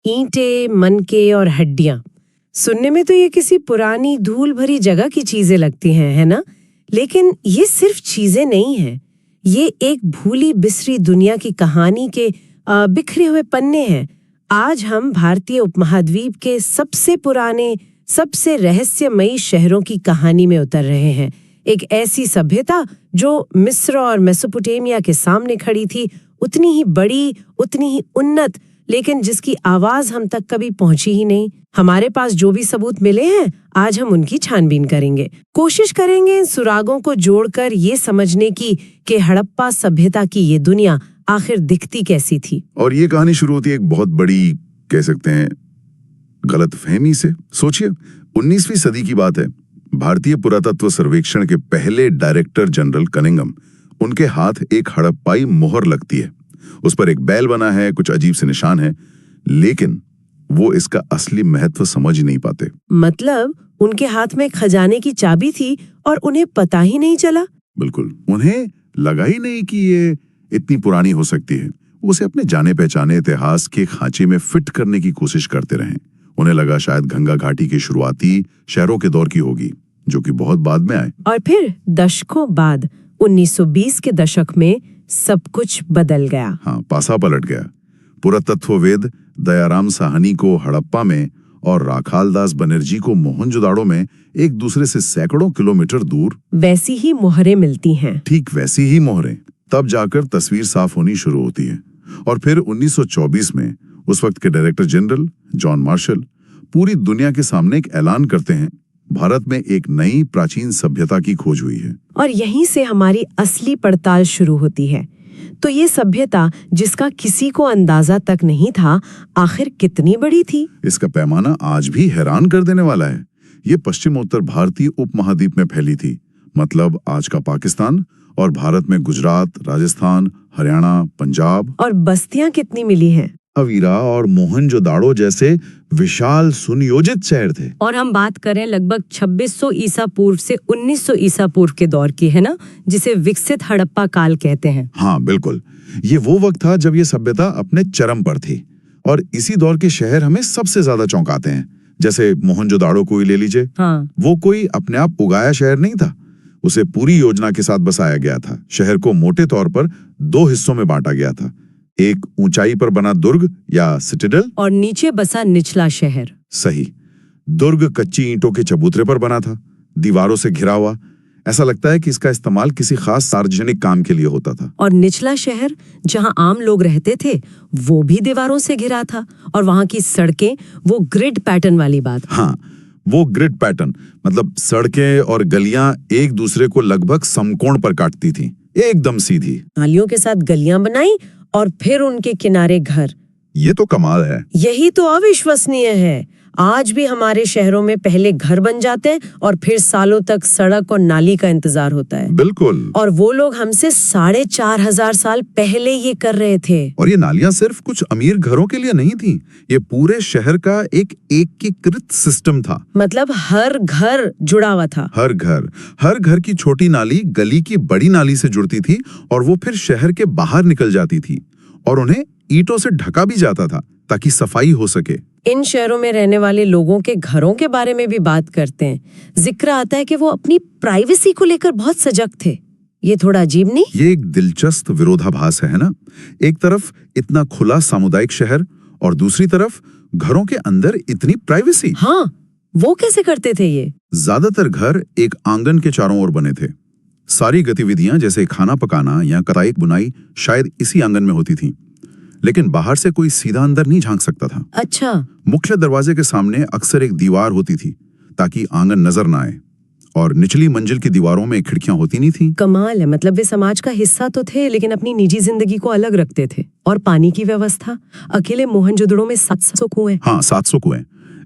ईंटें, मनके और हड्डियां। सुनने में तो ये किसी पुरानी धूल भरी जगह की चीजें लगती हैं, है ना? लेकिन ये सिर्फ चीजें नहीं हैं। ये एक भूली बिसरी दुनिया की कहानी के बिखरे हुए पन्ने हैं। आज हम भारतीय उपमहाद्वीप के सबसे पुराने, सबसे रहस्यमयी शहरों की कहानी में उतर रहे हैं। एक ऐसी सभ्यता जो मिस्र और मेसोपोटामिया के सामने खड़ी थी, उतनी ही बड़ी, उतनी ही उन्नत, लेकिन जिसकी आवाज हम तक कभी पहुंची ही नहीं। हमारे पास जो भी सबूत मिले हैं, आज हम उनकी छानबीन करेंगे। कोशिश करेंगे इन सुरागों को जोड़कर ये समझने की कि हड़प्पा सभ्यता की ये दुनिया आखिर दिखती कैसी थी। और ये कहानी शुरू होती है एक बहुत बड़ी, कह सकते हैं, गलतफहमी से। सोचिए, 19वीं सदी की बात है। भारतीय पुरातत्व सर्वेक्षण के पहले डायरेक्टर जनरल कनिंघम, उनके हाथ एक हड़प्पाई मोहर लगती है। उस पर एक बैल बना है, कुछ अजीब से निशान है, लेकिन वो इसका असली महत्व समझ ही नहीं पाते। मतलब उनके हाथ में खजाने की चाबी थी और उन्हें पता ही नहीं चला। बिल्कुल, उन्हें लगा ही नहीं कि ये इतनी पुरानी हो सकती है। वो उसे अपने जाने पहचाने इतिहास के खांचे में फिट करने की कोशिश करते रहे। उन्हें लगा शायद गंगा घाटी के शुरुआती शहरों के दौर की होगी, जो कि बहुत बाद में आए। और फिर दशकों बाद 1920 के दशक में सब कुछ बदल गया। हाँ, पासा पलट गया। पुरातत्ववेद दयाराम साहनी को हड़प्पा में और राखालदास बनर्जी को मोहनजोदाड़ो में एक दूसरे से सैकड़ों किलोमीटर दूर वैसी ही मोहरें मिलती हैं। ठीक वैसी ही मोहरें। तब जाकर तस्वीर साफ होनी शुरू होती है। और फिर 1924 में उस वक्त के डायरेक्टर जनरल जॉन मार्शल पूरी दुनिया के सामने एक ऐलान करते हैं, भारत में एक नई प्राचीन सभ्यता की खोज हुई है। और यहीं से हमारी असली पड़ताल शुरू होती है। तो ये सभ्यता, जिसका किसी को अंदाजा तक नहीं था, आखिर कितनी बड़ी थी? इसका पैमाना आज भी हैरान कर देने वाला है। ये पश्चिमोत्तर भारतीय उपमहाद्वीप में फैली थी, मतलब आज का पाकिस्तान, और भारत में गुजरात, राजस्थान, हरियाणा, पंजाब। और बस्तियां कितनी मिली हैं? अवीरा और मोहनजोदाड़ो जैसे विशाल सुनियोजित शहर थे। और हम बात करें लगभग 2600 ईसा पूर्व से 1900 ईसा पूर्व के दौर की, है ना, जिसे विकसित हड़प्पा काल कहते हैं। हाँ बिल्कुल, ये वो वक्त था जब ये सभ्यता अपने चरम पर थी। और इसी दौर के शहर हमें सबसे ज्यादा चौंकाते हैं। जैसे मोहनजोदाड़ो को ही ले लीजिए। हाँ। वो कोई अपने आप उगाया शहर नहीं था, उसे पूरी योजना के साथ बसाया गया था। शहर को मोटे तौर पर 2 हिस्सों में बांटा गया था, एक ऊंचाई पर बना दुर्ग या सिटाडेल, और नीचे बसा निचला शहर। सही। दुर्ग कच्ची ईंटों के चबूतरे पर बना था, दीवारों से घिरा हुआ। ऐसा लगता है कि इसका इस्तेमाल किसी खास सार्वजनिक काम के लिए होता था। और निचला शहर, जहां आम लोग रहते थे, वो भी दीवारों से घिरा था। और वहां की सड़कें, वो ग्रिड पैटर्न वाली बात। हाँ, वो ग्रिड पैटर्न, मतलब सड़कें और गलियां एक दूसरे को लगभग समकोण पर काटती थीं, एकदम सीधी। नालियों के साथ गलियां बनाई और फिर उनके किनारे घर। ये तो कमाल है। यही तो अविश्वसनीय है। आज भी हमारे शहरों में पहले घर बन जाते हैं और फिर सालों तक सड़क और नाली का इंतजार होता है। बिल्कुल। और वो लोग हमसे 4500 साल पहले ये कर रहे थे। और ये नालियां सिर्फ कुछ अमीर घरों के लिए नहीं थी, ये पूरे शहर का एक एकीकृत सिस्टम था। मतलब हर घर जुड़ा हुआ था। हर घर की छोटी नाली गली की बड़ी नाली से जुड़ती थी और वो फिर शहर के बाहर निकल जाती थी। और उन्हें ईंटों से ढका भी जाता था ताकि सफाई हो सके। इन शहरों में रहने वाले लोगों के घरों के बारे में भी बात करते हैं। जिक्र आता है कि वो अपनी प्राइवेसी को लेकर बहुत सजग थे। ये थोड़ा अजीब नहीं? ये एक दिलचस्प विरोधाभास है ना? एक तरफ इतना खुला सामुदायिक शहर और दूसरी तरफ घरों के अंदर इतनी प्राइवेसी। हाँ, वो कैसे करते थे ये? ज्यादातर घर एक आंगन के चारों ओर बने थे। सारी गतिविधियां जैसे खाना पकाना या कताई बुनाई शायद इसी आंगन में होती थीं। लेकिन बाहर से कोई सीधा अंदर नहीं झांक सकता था। अच्छा। मुख्य दरवाजे के सामने अक्सर एक दीवार होती थी ताकि आंगन नजर न आए, और निचली मंजिल की दीवारों में खिड़कियां होती नहीं थी। कमाल है, मतलब वे समाज का हिस्सा तो थे लेकिन अपनी निजी जिंदगी को अलग रखते थे। और पानी की व्यवस्था, अकेले मोहनजोदड़ो में 700 कुएं। हाँ, 700 कुएं।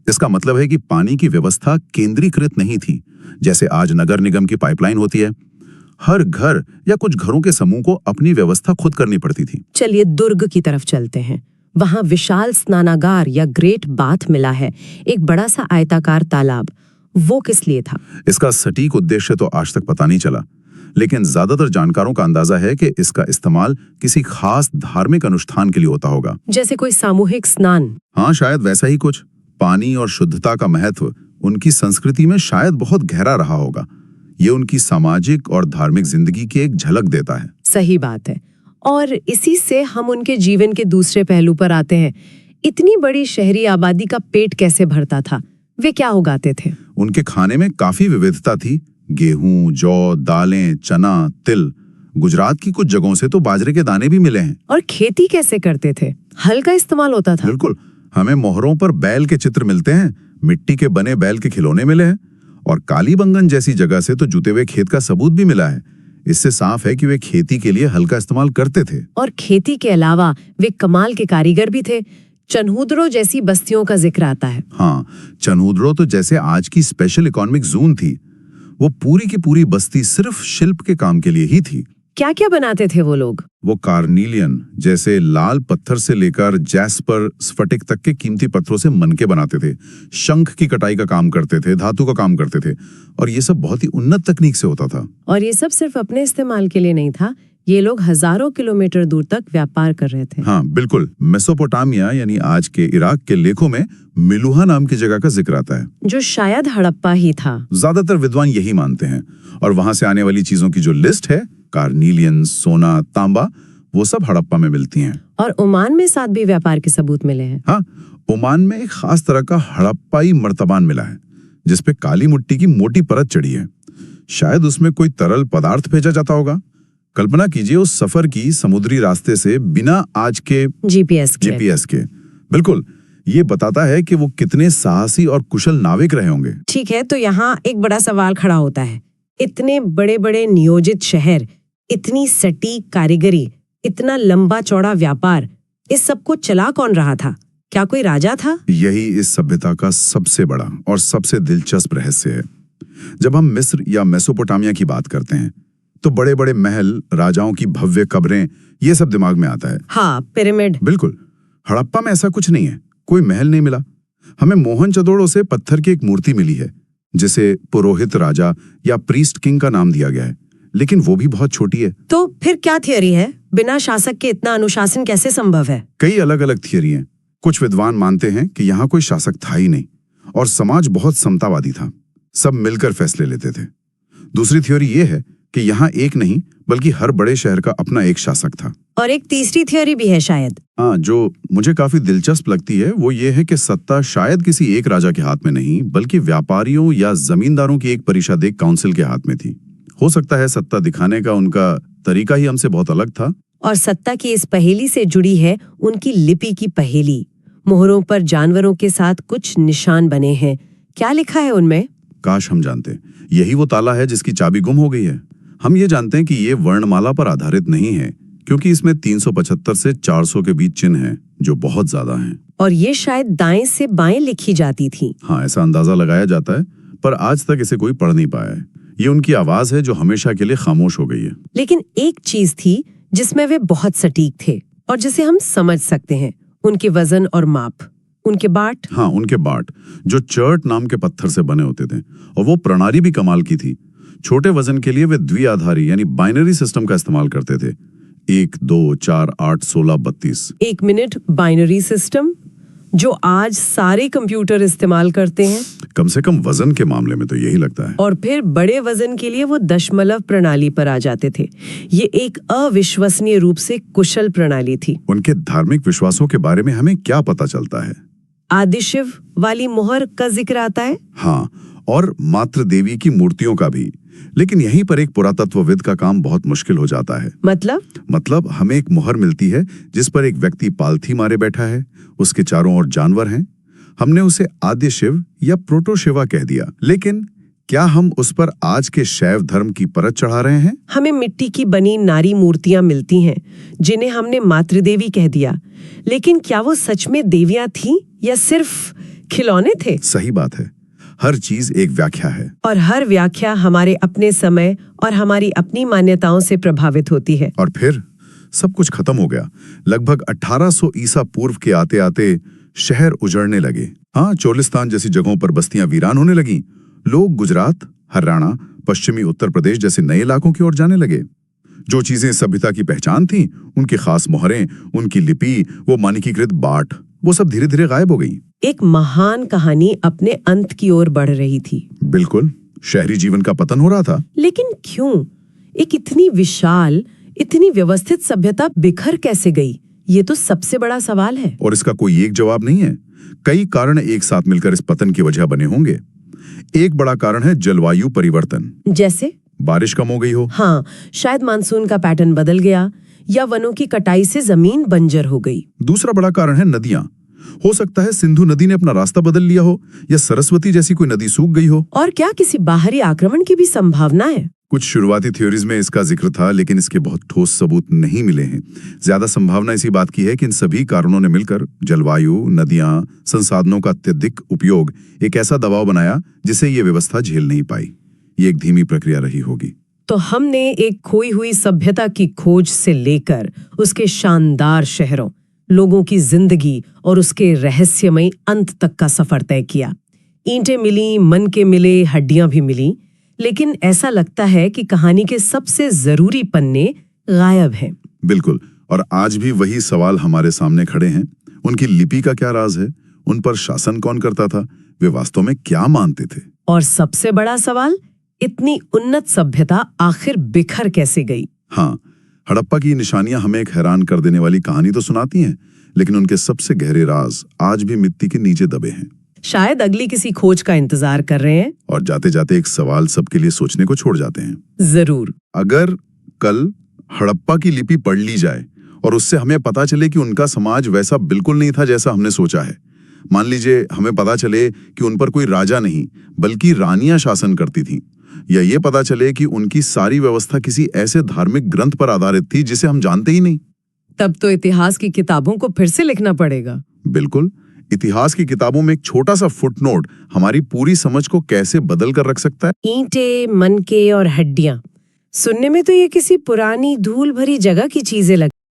इसका मतलब है कि पानी की व्यवस्था केंद्रीकृत नहीं थी, जैसे आज नगर निगम की पाइपलाइन होती है। हर घर या कुछ घरों के समूह को अपनी व्यवस्था खुद करनी पड़ती थी। चलिए दुर्ग की तरफ चलते हैं। वहां विशाल स्नानागार या ग्रेट बाथ मिला है, एक बड़ा सा आयताकार तालाब। वो किस लिए था? इसका सटीक उद्देश्य तो आज तक पता नहीं चला, लेकिन ज्यादातर जानकारों का अंदाजा है कि इसका इस्तेमाल किसी खास धार्मिक अनुष्ठान के लिए होता होगा। जैसे कोई सामूहिक स्नान। हाँ, शायद वैसा ही कुछ। पानी और शुद्धता का महत्व उनकी संस्कृति में शायद बहुत गहरा रहा होगा। ये उनकी सामाजिक और धार्मिक जिंदगी की एक झलक देता है। सही बात है। और इसी से हम उनके जीवन के दूसरे पहलू पर आते हैं। इतनी बड़ी शहरी आबादी का पेट कैसे भरता था? वे क्या उगाते थे? उनके खाने में काफी विविधता थी। गेहूं, जौ, दालें, चना, तिल। गुजरात की कुछ जगहों से तो बाजरे के दाने भी मिले हैं। और खेती कैसे करते थे? हल का इस्तेमाल होता था? बिल्कुल। हमें मोहरों पर बैल के चित्र मिलते हैं, मिट्टी के बने बैल के खिलौने मिले हैं, और कालीबंगन जैसी जगह से तो जुते हुए खेत का सबूत भी मिला है। इससे साफ है कि वे खेती के लिए हल का इस्तेमाल करते थे। और खेती के अलावा वे कमाल के कारीगर भी थे। चन्हूदरो जैसी बस्तियों का जिक्र आता है। हाँ, चन्हूदरो तो जैसे आज की स्पेशल इकोनॉमिक जोन थी। वो पूरी की पूरी बस्ती सिर्फ शिल्प के काम के लिए ही थी। क्या क्या बनाते थे वो लोग? वो कार्नीलियन जैसे लाल पत्थर से लेकर जैस्पर, स्फटिक तक के कीमती पत्थरों से मनके बनाते थे। शंख की कटाई का काम करते थे, धातु का काम करते थे, और ये सब बहुत ही उन्नत तकनीक से होता था। और ये सब सिर्फ अपने इस्तेमाल के लिए नहीं था। ये लोग हजारों किलोमीटर दूर तक व्यापार कर रहे थे। हाँ बिल्कुल। मेसोपोटामिया यानी आज के इराक के लेखों में मिलुहा नाम की जगह का जिक्र आता है, जो शायद हड़प्पा ही था। ज्यादातर विद्वान यही मानते हैं। और वहां से आने वाली चीजों की जो लिस्ट है, कार्नीलियन, सोना, तांबा, वो सब हड़प्पा में मिलती हैं। और ओमान में साथ भी व्यापार के सबूत मिले हैं। हाँ, ओमान में एक खास तरह का हड़प्पाई मर्तबान मिला है, जिसपे काली मिट्टी की मोटी परत चढ़ी है। शायद उसमें कोई तरल पदार्थ भेजा जाता होगा। कल्पना कीजिए उस सफर की समुद्री रास्ते से बिना आज के जीपीएस के। बिल्कुल, ये बताता है कि वो कितने साहसी और कुशल नाविक रहे होंगे। ठीक है, तो यहाँ एक बड़ा सवाल खड़ा होता है। इतने बड़े बड़े नियोजित शहर, इतनी सटीक कारीगरी, इतना लंबा चौड़ा व्यापार, इस सब को चला कौन रहा था? क्या कोई राजा था? यही इस सभ्यता का सबसे बड़ा और सबसे दिलचस्प रहस्य है। जब हम मिस्र या मेसोपोटामिया की बात करते हैं तो बड़े बड़े महल, राजाओं की भव्य कब्रें, ये सब दिमाग में आता है। हाँ, पिरामिड। बिल्कुल। हड़प्पा में ऐसा कुछ नहीं है। कोई महल नहीं मिला। हमें मोहनजोदड़ो से पत्थर की एक मूर्ति मिली है, जिसे पुरोहित राजा या प्रीस्ट किंग का नाम दिया गया है, लेकिन वो भी बहुत छोटी है। तो फिर क्या थियरी है? बिना शासक के इतना अनुशासन कैसे संभव है? कई अलग अलग थियरी हैं। कुछ विद्वान मानते हैं कि यहाँ कोई शासक था ही नहीं और समाज बहुत समतावादी था, सब मिलकर फैसले लेते थे। दूसरी थ्योरी ये है कि यहाँ एक नहीं बल्कि हर बड़े शहर का अपना एक शासक था। और एक तीसरी थियरी भी है शायद। हाँ, जो मुझे काफी दिलचस्प लगती है वो ये है कि सत्ता शायद किसी एक राजा के हाथ में नहीं बल्कि व्यापारियों या जमींदारों की एक परिषद, एक काउंसिल के हाथ में थी। हो सकता है सत्ता दिखाने का उनका तरीका ही हमसे बहुत अलग था। और सत्ता की इस पहेली से जुड़ी है उनकी लिपि की पहेली। मोहरों पर जानवरों के साथ कुछ निशान बने हैं। क्या लिखा है उनमें? काश हम जानते। यही वो ताला है जिसकी चाबी गुम हो गई है। हम ये जानते हैं कि ये वर्णमाला पर आधारित नहीं है, क्योंकि इसमें 375 से 400 के बीच चिन्ह हैं, जो बहुत ज्यादा हैं। और ये शायद दाएं से बाएं लिखी जाती थी। हाँ, ऐसा अंदाजा लगाया जाता है, पर आज तक इसे कोई पढ़ नहीं पाया है। ये उनकी आवाज है जो हमेशा के लिए खामोश हो गई है। लेकिन एक चीज थी जिसमें वे बहुत सटीक थे और जिसे हम समझ सकते हैं, उनके वजन और माप, उनके बाट। हाँ, उनके बाट, जो चर्ट नाम के पत्थर से बने होते थे, और वो प्रणाली भी कमाल की थी। छोटे वजन के लिए वे द्विआधारी यानी बाइनरी सिस्टम का इस्तेमाल करते थे। 1, 2, 4, 8, 16, 32। एक मिनट, बाइनरी सिस्टम जो आज सारे कंप्यूटर इस्तेमाल करते हैं। कम से कम वजन के मामले में तो यही लगता है। और फिर बड़े वजन के लिए वो दशमलव प्रणाली पर आ जाते थे। ये एक अविश्वसनीय रूप से कुशल प्रणाली थी। उनके धार्मिक विश्वासों के बारे में हमें क्या पता चलता है? आदिशिव वाली मोहर का जिक्र आता है। हाँ, और मातृ देवी की मूर्तियों का भी। लेकिन यहीं पर एक पुरातत्वविद का काम बहुत मुश्किल हो जाता है। मतलब हमें एक मोहर मिलती है जिस पर एक व्यक्ति पालथी मारे बैठा है, उसके चारों ओर जानवर हैं। हमने उसे आद्य शिव या प्रोटो शिवा कह दिया, लेकिन क्या हम उस पर आज के शैव धर्म की परत चढ़ा रहे हैं? हमें मिट्टी की बनी नारी मूर्तियां मिलती हैं जिन्हें हमने मातृदेवी कह दिया, लेकिन क्या वो सच में देवियां थीं या सिर्फ खिलौने थे? सही बात है। हर चीज एक व्याख्या है, और हर व्याख्या हमारे अपने समय और हमारी अपनी मान्यताओं से प्रभावित होती है। और फिर सब कुछ खत्म हो गया। लगभग 1800 ईसा पूर्व के आते आते शहर उजड़ने लगे। हाँ, चोलिस्तान जैसी जगहों पर बस्तियां वीरान होने लगी। लोग गुजरात, हरियाणा, पश्चिमी उत्तर प्रदेश जैसे नए इलाकों की ओर जाने लगे। जो चीजें सभ्यता की पहचान थीं, उनकी खास मोहरें, उनकी लिपि, वो मानकीकृत बाट, वो सब धीरे धीरे गायब हो गई। एक महान कहानी अपने अंत की ओर बढ़ रही थी। बिल्कुल, शहरी जीवन का पतन हो रहा था। लेकिन क्यों? एक इतनी विशाल, इतनी व्यवस्थित सभ्यता बिखर कैसे गई? ये तो सबसे बड़ा सवाल है। और इसका कोई एक जवाब नहीं है। कई कारण एक साथ मिलकर इस पतन की वजह बने होंगे। एक बड़ा कारण है जलवायु परिवर्तन। जैसे? बारिश कम हो गई हो। हाँ, शायद मानसून का पैटर्न बदल गया, या वनों की कटाई से जमीन बंजर हो गई। दूसरा बड़ा कारण है नदियां। हो सकता है सिंधु नदी ने अपना रास्ता बदल लिया हो, या सरस्वती जैसी कोई नदी सूख गई हो। और क्या किसी बाहरी आक्रमण की भी संभावना है? कुछ शुरुआती थ्योरीज में इसका जिक्र था, लेकिन इसके बहुत ठोस सबूत नहीं मिले हैं। ज्यादा संभावना इसी बात की है कि इन सभी कारणों ने मिलकर जलवायु, नदियां, संसाधनों का अत्यधिक उपयोग एक ऐसा दबाव बनाया जिसे ये व्यवस्था झेल नहीं पाई। ये एक धीमी प्रक्रिया रही होगी। तो हमने एक खोई हुई सभ्यता की खोज से लेकर उसके शानदार शहरों, लोगों की जिंदगी और उसके रहस्यमय अंत तक का सफर तय किया। ईंटें मिली, मन के मिले, हड्डियां भी मिली, लेकिन ऐसा लगता है कि कहानी के सबसे जरूरी पन्ने गायब हैं। बिल्कुल, और आज भी वही सवाल हमारे सामने खड़े हैं। उनकी लिपि का क्या राज है? उन पर शासन कौन करता था? वे वास्तव में क्या मानते थे? और सबसे बड़ा सवाल, इतनी उन्नत सभ्यता आखिर बिखर कैसे गई? हाँ, हड़प्पा की निशानियां हमें एक हैरान कर देने वाली कहानी तो सुनाती हैं, लेकिन उनके सबसे गहरे राज आज भी मिट्टी के नीचे दबे हैं। शायद अगली किसी खोज का इंतजार कर रहे हैं। और जाते जाते एक सवाल सबके लिए सोचने को छोड़ जाते हैं। जरूर। अगर कल हड़प्पा की लिपि पढ़ ली जाए और उससे हमें पता चले कि उनका समाज वैसा बिल्कुल नहीं था जैसा हमने सोचा है, मान लीजिए हमें पता चले कि उन पर कोई राजा नहीं बल्कि रानियां शासन करती थीं, या ये पता चले कि उनकी सारी व्यवस्था किसी ऐसे धार्मिक ग्रंथ पर आधारित थी जिसे हम जानते ही नहीं, तब तो इतिहास की किताबों को फिर से लिखना पड़ेगा। बिल्कुल, इतिहास की किताबों में एक छोटा सा फुटनोट हमारी पूरी समझ को कैसे बदल कर रख सकता है। ईंटें, मनके और हड्डियां, सुनने में तो ये किसी पुरानी धूल भरी जगह की चीजें लगती